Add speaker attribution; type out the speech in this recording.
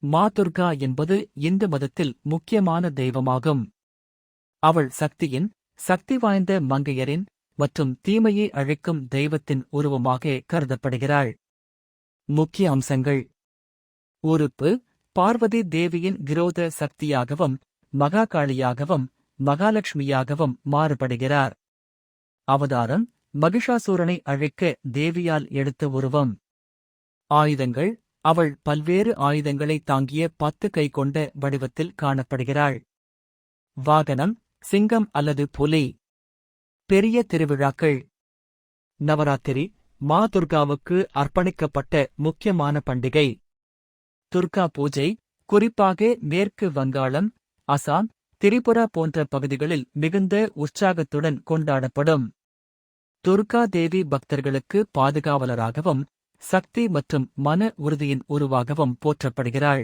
Speaker 1: மா துர்கா என்பது இந்து மதத்தில் முக்கியமான தெய்வமாகும். அவள் சக்தியின், சக்தி வாய்ந்த மங்கையரின் மற்றும் தீமையை அழிக்கும் தெய்வத்தின் உருவமாக கருதப்படுகிறாள். முக்கிய அம்சங்கள். உறுப்பு: பார்வதி தேவியின் விரோத சக்தியாகவும் மகாகாளியாகவும் மகாலட்சுமியாகவும் மாறுபடுகிறார். அவதாரம்: மகிஷாசூரனை அழிக்க தேவியால் எடுத்த உருவம். ஆயுதங்கள்: அவள் பல்வேறு ஆயுதங்களை தாங்கிய 10 கை கொண்ட வடிவத்தில் காணப்படுகிறாள். வாகனம்: சிங்கம் அல்லது புலி. பெரிய திருவிழாக்கள். நவராத்திரி மா துர்காவுக்கு அர்ப்பணிக்கப்பட்ட முக்கியமான பண்டிகை. துர்கா பூஜை குறிப்பாக மேற்கு வங்காளம், அசாம், திரிபுரா போன்ற பகுதிகளில் மிகுந்த உற்சாகத்துடன் கொண்டாடப்படும். துர்கா தேவி பக்தர்களுக்கு பாதுகாவலராகவும் சக்தி மற்றும் மன உறுதியின் உருவாகவும் போற்றப்படுகிறாள்.